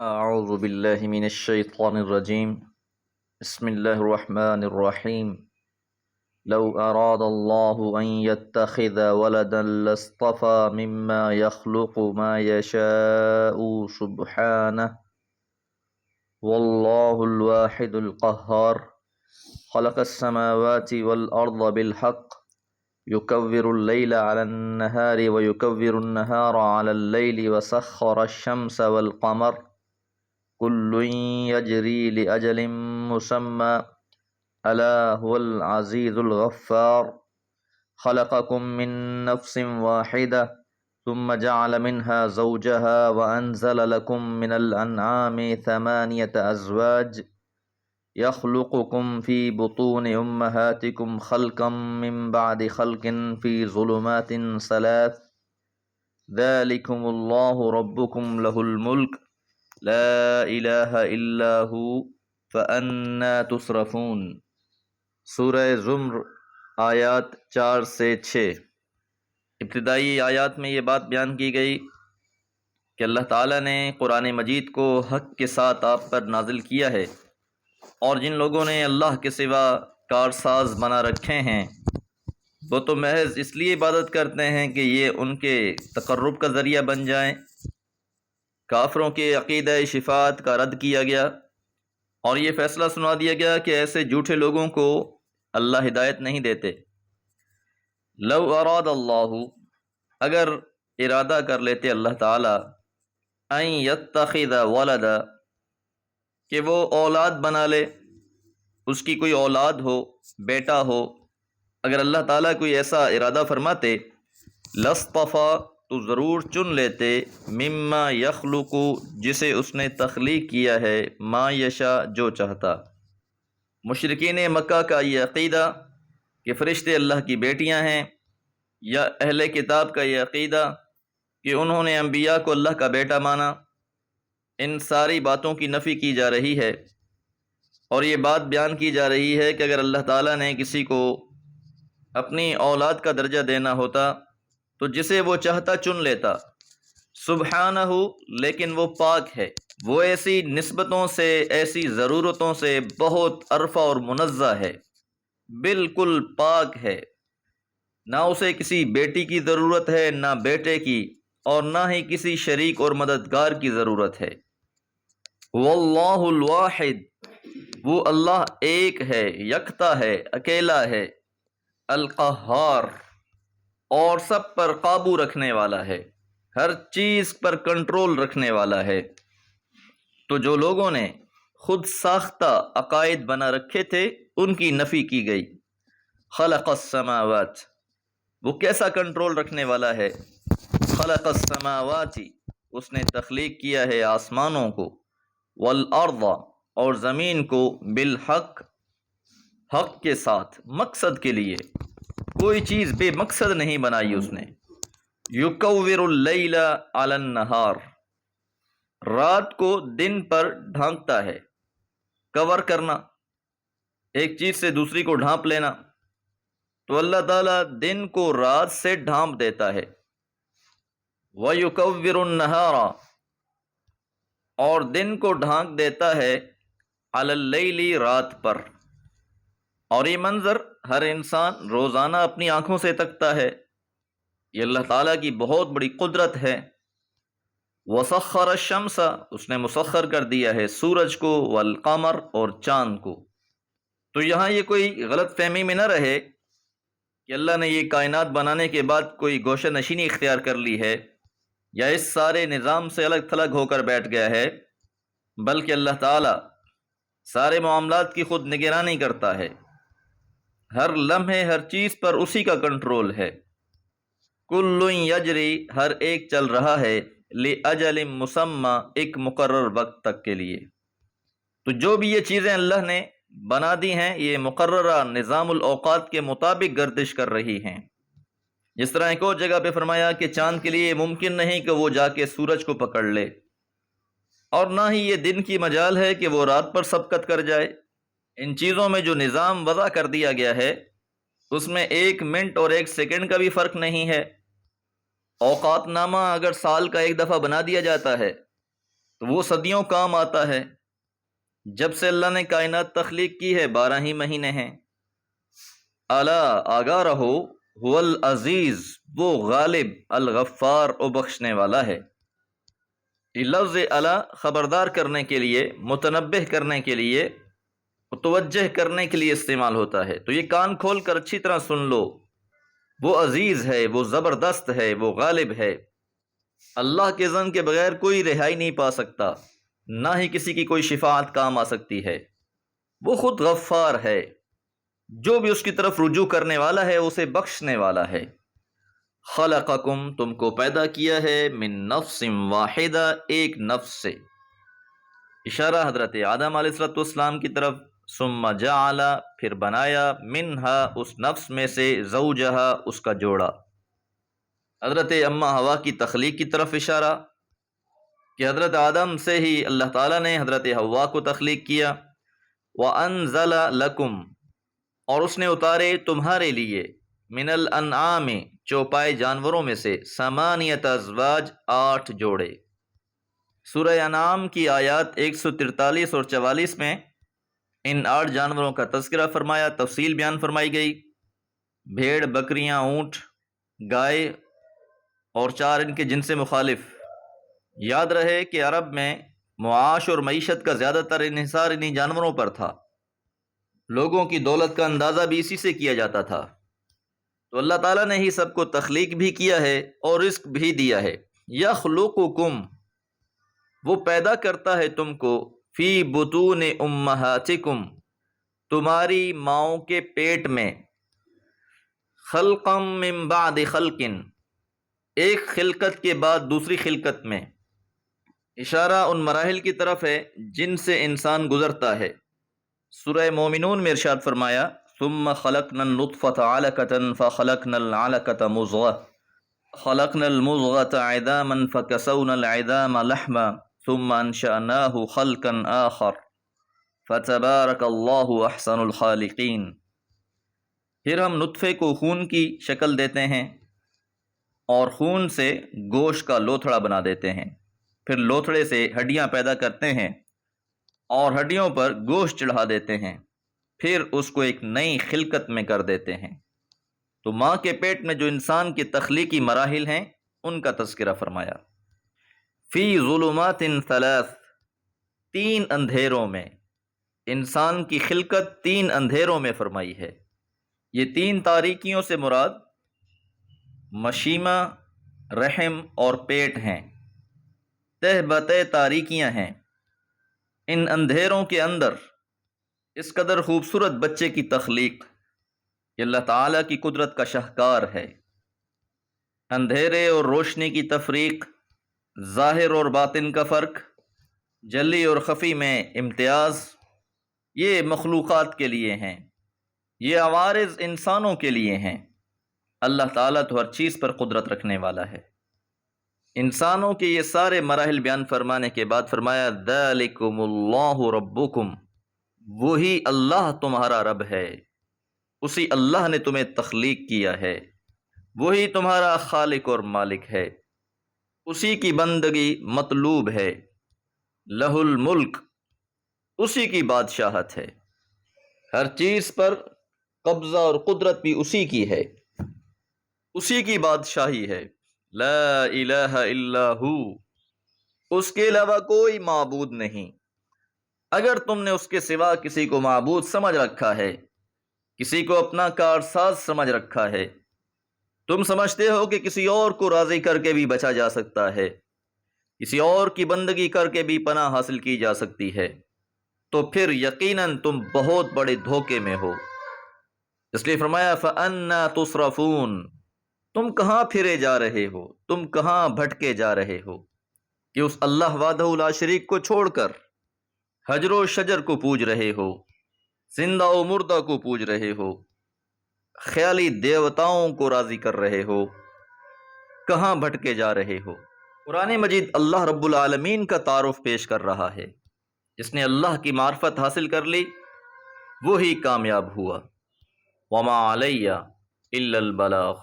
اعوذ باللہ من الشیطان الرجیم بسم اللہ الرحمن الرحیم لو اراد اللہ ان يتخذ ولدا لاصطفى مما يخلق ما يشاء سبحانه واللہ الواحد القہار خلق السماوات والارض بالحق يكور الليل على النهار ويكور النهار على الليل وسخر الشمس والقمر كل يجري لأجل مسمى ألا هو العزيز الغفار خلقكم من نفس واحدة ثم جعل منها زوجها وأنزل لكم من الأنعام ثمانية أزواج يخلقكم في بطون أمهاتكم خلقا من بعد خلق في ظلمات ثلاث ذلكم الله ربكم له الملك لا الہ الا ہو فأنا تصرفون۔ سورہ زمر آیات 4 سے 6۔ ابتدائی آیات میں یہ بات بیان کی گئی کہ اللہ تعالیٰ نے قرآن مجید کو حق کے ساتھ آپ پر نازل کیا ہے، اور جن لوگوں نے اللہ کے سوا کارساز بنا رکھے ہیں وہ تو محض اس لیے عبادت کرتے ہیں کہ یہ ان کے تقرب کا ذریعہ بن جائیں۔ کافروں کے عقیدہ شفاعت کا رد کیا گیا اور یہ فیصلہ سنا دیا گیا کہ ایسے جھوٹے لوگوں کو اللہ ہدایت نہیں دیتے۔ لو اراد اللہ، اگر ارادہ کر لیتے اللہ تعالی، ان یتخذ ولدا، کہ وہ اولاد بنا لے، اس کی کوئی اولاد ہو، بیٹا ہو، اگر اللہ تعالیٰ کوئی ایسا ارادہ فرماتے، لاصطفیٰ، تو ضرور چن لیتے، مما یخلق، جسے اس نے تخلیق کیا ہے، ما یشا، جو چاہتا۔ مشرکین مکہ کا یہ عقیدہ کہ فرشتے اللہ کی بیٹیاں ہیں، یا اہل کتاب کا یہ عقیدہ کہ انہوں نے انبیاء کو اللہ کا بیٹا مانا، ان ساری باتوں کی نفی کی جا رہی ہے، اور یہ بات بیان کی جا رہی ہے کہ اگر اللہ تعالیٰ نے کسی کو اپنی اولاد کا درجہ دینا ہوتا تو جسے وہ چاہتا چن لیتا۔ سبحانہ، لیکن وہ پاک ہے، وہ ایسی نسبتوں سے، ایسی ضرورتوں سے بہت عرفہ اور منزہ ہے، بالکل پاک ہے، نہ اسے کسی بیٹی کی ضرورت ہے، نہ بیٹے کی، اور نہ ہی کسی شریک اور مددگار کی ضرورت ہے۔ واللہ الواحد، وہ اللہ ایک ہے، یکتا ہے، اکیلا ہے، القہار، اور سب پر قابو رکھنے والا ہے، ہر چیز پر کنٹرول رکھنے والا ہے۔ تو جو لوگوں نے خود ساختہ عقائد بنا رکھے تھے ان کی نفی کی گئی۔ خلق السماوات، وہ کیسا کنٹرول رکھنے والا ہے؟ خلق السماوات، اس نے تخلیق کیا ہے آسمانوں کو، والارض، اور زمین کو، بالحق، حق کے ساتھ، مقصد کے لیے، کوئی چیز بے مقصد نہیں بنائی اس نے۔ یکور اللیل علی النہار، رات کو دن پر ڈھانکتا ہے، کور کرنا، ایک چیز سے دوسری کو ڈھانپ لینا، تو اللہ تعالیٰ دن کو رات سے ڈھانپ دیتا ہے۔ وَيُكَوِّرُ النَّهَارَ، اور دن کو ڈھانک دیتا ہے، علی اللیل، رات پر۔ اور یہ منظر ہر انسان روزانہ اپنی آنکھوں سے تکتا ہے، یہ اللہ تعالیٰ کی بہت بڑی قدرت ہے۔ وَسَخَّرَ الشَّمْسَ، اس نے مسخر کر دیا ہے سورج کو، والقمر، اور چاند کو۔ تو یہاں یہ کوئی غلط فہمی میں نہ رہے کہ اللہ نے یہ کائنات بنانے کے بعد کوئی گوشہ نشینی اختیار کر لی ہے، یا اس سارے نظام سے الگ تھلگ ہو کر بیٹھ گیا ہے، بلکہ اللہ تعالیٰ سارے معاملات کی خود نگرانی کرتا ہے، ہر لمحے ہر چیز پر اسی کا کنٹرول ہے۔ کل یجری، ہر ایک چل رہا ہے، لأجل مسمى، ایک مقرر وقت تک کے لیے۔ تو جو بھی یہ چیزیں اللہ نے بنا دی ہیں، یہ مقررہ نظام الاوقات کے مطابق گردش کر رہی ہیں۔ جس طرح ایک اور جگہ پہ فرمایا کہ چاند کے لیے یہ ممکن نہیں کہ وہ جا کے سورج کو پکڑ لے، اور نہ ہی یہ دن کی مجال ہے کہ وہ رات پر سبقت کر جائے۔ ان چیزوں میں جو نظام وضع کر دیا گیا ہے اس میں 1 منٹ اور 1 سیکنڈ کا بھی فرق نہیں ہے۔ اوقات نامہ اگر سال کا ایک دفعہ بنا دیا جاتا ہے تو وہ صدیوں کام آتا ہے۔ جب سے اللہ نے کائنات تخلیق کی ہے 12 ہی مہینے ہیں۔ الا آگاہ رہو، هو العزیز، وہ غالب، الغفار، او بخشنے والا ہے۔ یہ لفظ الا خبردار کرنے کے لیے، متنبہ کرنے کے لیے، متوجہ کرنے کے لیے استعمال ہوتا ہے۔ تو یہ کان کھول کر اچھی طرح سن لو، وہ عزیز ہے، وہ زبردست ہے، وہ غالب ہے۔ اللہ کے اذن کے بغیر کوئی رہائی نہیں پا سکتا، نہ ہی کسی کی کوئی شفاعت کام آ سکتی ہے۔ وہ خود غفار ہے، جو بھی اس کی طرف رجوع کرنے والا ہے اسے بخشنے والا ہے۔ خلقکم، تم کو پیدا کیا ہے، من نفس واحدہ، ایک نفس سے، اشارہ حضرت آدم علیہ السلام کی طرف۔ ثم جعل، پھر بنایا، منہا، اس نفس میں سے، زوجہا، اس کا جوڑا۔ حضرت اماں حوا کی تخلیق کی طرف اشارہ کہ حضرت آدم سے ہی اللہ تعالیٰ نے حضرت حوا کو تخلیق کیا۔ وَأَنزَلَ لَكُمْ، اور اس نے اتارے تمہارے لیے، من الانعام، چوپائے جانوروں میں سے، ثمانیۃ ازواج، 8 جوڑے۔ سورہ انعام کی آیات 143 اور 44 میں ان 8 جانوروں کا تذکرہ فرمایا، تفصیل بیان فرمائی گئی۔ بھیڑ، بکریاں، اونٹ، گائے اور 4 ان کے جن سے مخالف۔ یاد رہے کہ عرب میں معاش اور معیشت کا زیادہ تر انحصار انہی جانوروں پر تھا۔ لوگوں کی دولت کا اندازہ بھی اسی سے کیا جاتا تھا۔ تو اللہ تعالیٰ نے ہی سب کو تخلیق بھی کیا ہے اور رزق بھی دیا ہے۔ یخلقکم، وہ پیدا کرتا ہے تم کو، فی بطون امہاتکم، تمہاری ماؤں کے پیٹ میں، خلقا من بعد خلق، ایک خلقت کے بعد دوسری خلقت میں۔ اشارہ ان مراحل کی طرف ہے جن سے انسان گزرتا ہے۔ سورہ مومنون میں ارشاد فرمایا، ثم خلقنا النطفة علقة فخلقنا العلقة مضغة خلقنا المضغة عظاما فكسونا العظام لحما ثم انشأناه خلقا آخر فتبارك الله احسن الخالقین۔ پھر ہم نطفے کو خون کی شکل دیتے ہیں اور خون سے گوشت کا لوتھڑا بنا دیتے ہیں، پھر لوتھڑے سے ہڈیاں پیدا کرتے ہیں اور ہڈیوں پر گوشت چڑھا دیتے ہیں، پھر اس کو ایک نئی خلقت میں کر دیتے ہیں۔ تو ماں کے پیٹ میں جو انسان کی تخلیقی مراحل ہیں ان کا تذکرہ فرمایا۔ فی ظلمات 3، 3 اندھیروں میں، انسان کی خلقت 3 اندھیروں میں فرمائی ہے۔ یہ 3 تاریکیوں سے مراد مشیمہ، رحم اور پیٹ ہیں، تہ بتہ تاریکیاں ہیں۔ ان اندھیروں کے اندر اس قدر خوبصورت بچے کی تخلیق، یہ اللہ تعالیٰ کی قدرت کا شاہکار ہے۔ اندھیرے اور روشنی کی تفریق، ظاہر اور باطن کا فرق، جلی اور خفی میں امتیاز، یہ مخلوقات کے لیے ہیں، یہ عوارض انسانوں کے لیے ہیں۔ اللہ تعالیٰ تو ہر چیز پر قدرت رکھنے والا ہے۔ انسانوں کے یہ سارے مراحل بیان فرمانے کے بعد فرمایا، ذالکم اللہ ربکم، وہی اللہ تمہارا رب ہے، اسی اللہ نے تمہیں تخلیق کیا ہے، وہی تمہارا خالق اور مالک ہے، اسی کی بندگی مطلوب ہے، لہ الملک، اسی کی بادشاہت ہے، ہر چیز پر قبضہ اور قدرت بھی اسی کی ہے، اسی کی بادشاہی ہے۔ لا الہ الا ہو، اس کے علاوہ کوئی معبود نہیں۔ اگر تم نے اس کے سوا کسی کو معبود سمجھ رکھا ہے، کسی کو اپنا کارساز سمجھ رکھا ہے، تم سمجھتے ہو کہ کسی اور کو راضی کر کے بھی بچا جا سکتا ہے، کسی اور کی بندگی کر کے بھی پناہ حاصل کی جا سکتی ہے، تو پھر یقیناً تم بہت بڑے دھوکے میں ہو۔ اس لیے فرمایا، فَأَنَّا تُصْرَفُونَ، تم کہاں پھرے جا رہے ہو، تم کہاں بھٹکے جا رہے ہو کہ اس اللہ وحدہ لا شریک کو چھوڑ کر حجر و شجر کو پوج رہے ہو، زندہ و مردہ کو پوج رہے ہو، خیالی دیوتاؤں کو راضی کر رہے ہو، کہاں بھٹکے جا رہے ہو۔ قرآن مجید اللہ رب العالمین کا تعارف پیش کر رہا ہے۔ جس نے اللہ کی معرفت حاصل کر لی وہی کامیاب ہوا۔ وما علی الا البلاغ۔